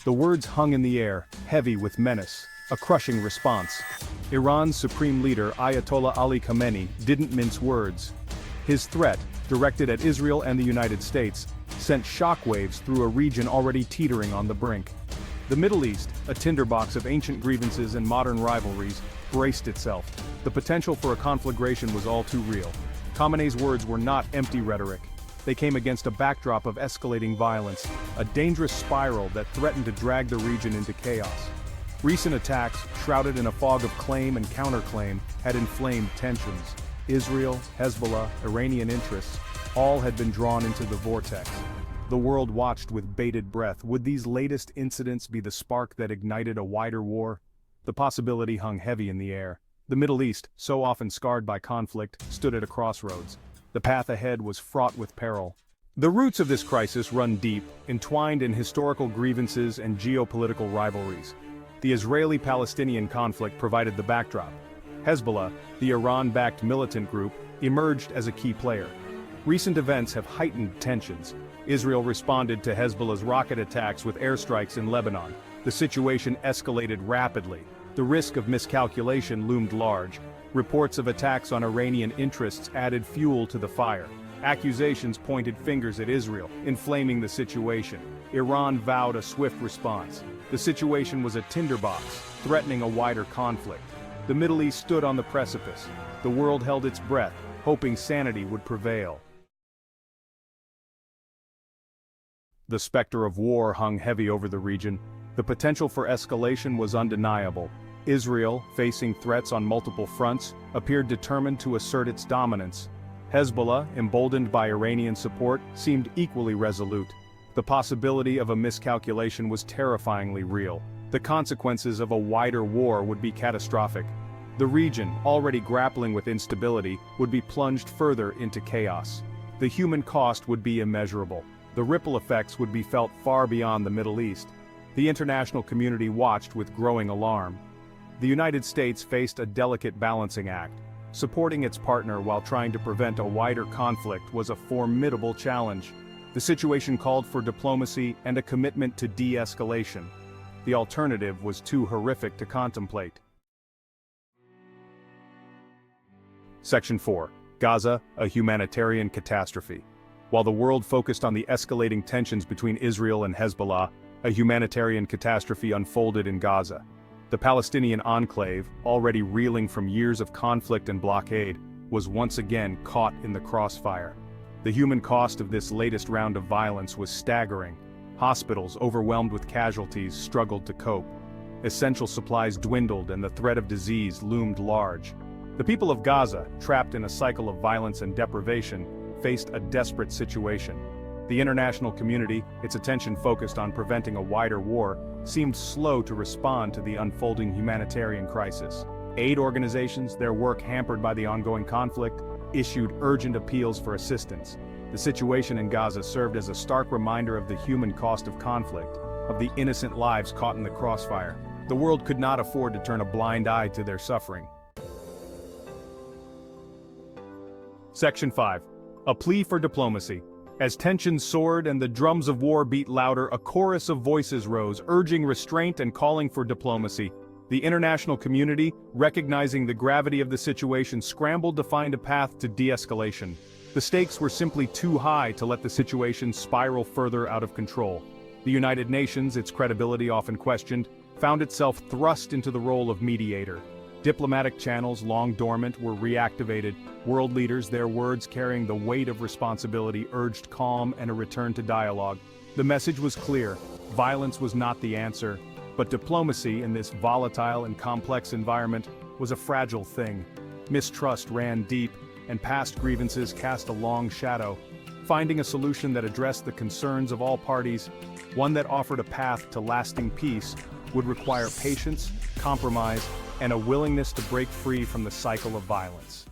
The words hung in the air, heavy with menace, a crushing response. Iran's supreme leader Ayatollah Ali Khamenei didn't mince words. His threat, directed at Israel and the United States, sent shockwaves through a region already teetering on the brink. The Middle East, a tinderbox of ancient grievances and modern rivalries, braced itself. The potential for a conflagration was all too real. Khamenei's words were not empty rhetoric. They came against a backdrop of escalating violence, a dangerous spiral that threatened to drag the region into chaos. Recent attacks, shrouded in a fog of claim and counterclaim, had inflamed tensions. Israel, Hezbollah, Iranian interests, all had been drawn into the vortex. The world watched with bated breath. Would these latest incidents be the spark that ignited a wider war? The possibility hung heavy in the air. The Middle East, so often scarred by conflict, stood at a crossroads. The path ahead was fraught with peril. The roots of this crisis run deep, entwined in historical grievances and geopolitical rivalries. The Israeli-Palestinian conflict provided the backdrop. Hezbollah, the Iran-backed militant group, emerged as a key player. Recent events have heightened tensions. Israel responded to Hezbollah's rocket attacks with airstrikes in Lebanon. The situation escalated rapidly. The risk of miscalculation loomed large. Reports of attacks on Iranian interests added fuel to the fire. Accusations pointed fingers at Israel, inflaming the situation. Iran vowed a swift response. The situation was a tinderbox, threatening a wider conflict. The Middle East stood on the precipice. The world held its breath, hoping sanity would prevail. The specter of war hung heavy over the region. The potential for escalation was undeniable. Israel, facing threats on multiple fronts, appeared determined to assert its dominance. Hezbollah, emboldened by Iranian support, seemed equally resolute. The possibility of a miscalculation was terrifyingly real. The consequences of a wider war would be catastrophic. The region, already grappling with instability, would be plunged further into chaos. The human cost would be immeasurable. The ripple effects would be felt far beyond the Middle East. The international community watched with growing alarm. The United States faced a delicate balancing act. Supporting its partner while trying to prevent a wider conflict was a formidable challenge. The situation called for diplomacy and a commitment to de-escalation. The alternative was too horrific to contemplate. Section 4. Gaza, a humanitarian catastrophe. While the world focused on the escalating tensions between Israel and Hezbollah, a humanitarian catastrophe unfolded in Gaza. The Palestinian enclave, already reeling from years of conflict and blockade, was once again caught in the crossfire. The human cost of this latest round of violence was staggering. Hospitals, overwhelmed with casualties, struggled to cope. Essential supplies dwindled and the threat of disease loomed large. The people of Gaza, trapped in a cycle of violence and deprivation, faced a desperate situation. The international community, its attention focused on preventing a wider war, seemed slow to respond to the unfolding humanitarian crisis. Aid organizations, their work hampered by the ongoing conflict, issued urgent appeals for assistance. The situation in Gaza served as a stark reminder of the human cost of conflict, of the innocent lives caught in the crossfire. The world could not afford to turn a blind eye to their suffering. Section 5. A plea for diplomacy. As tensions soared and the drums of war beat louder, a chorus of voices rose, urging restraint and calling for diplomacy. The international community, recognizing the gravity of the situation, scrambled to find a path to de-escalation. The stakes were simply too high to let the situation spiral further out of control. The United Nations, its credibility often questioned, found itself thrust into the role of mediator. Diplomatic channels, long dormant, were reactivated. World leaders, their words carrying the weight of responsibility, urged calm and a return to dialogue. The message was clear: violence was not the answer, but diplomacy in this volatile and complex environment was a fragile thing. Mistrust ran deep, and past grievances cast a long shadow. Finding a solution that addressed the concerns of all parties, one that offered a path to lasting peace, would require patience, compromise, and a willingness to break free from the cycle of violence.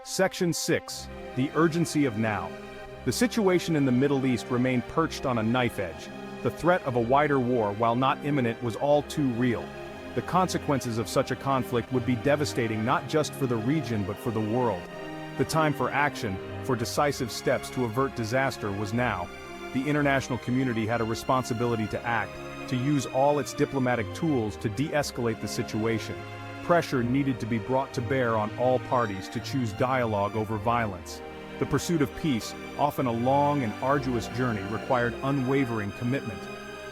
Section 6. The urgency of now. The situation in the Middle East remained perched on a knife edge. The threat of a wider war, while not imminent, was all too real. The consequences of such a conflict would be devastating not just for the region but for the world. The time for action, for decisive steps to avert disaster, was now. the international community had a responsibility to act, to use all its diplomatic tools to de-escalate the situation. Pressure needed to be brought to bear on all parties to choose dialogue over violence. The pursuit of peace, often a long and arduous journey, required unwavering commitment.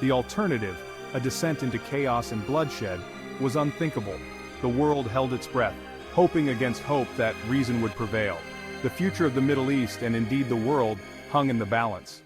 The alternative, a descent into chaos and bloodshed, was unthinkable. The world held its breath, hoping against hope that reason would prevail. The future of the Middle East, and indeed the world, hung in the balance.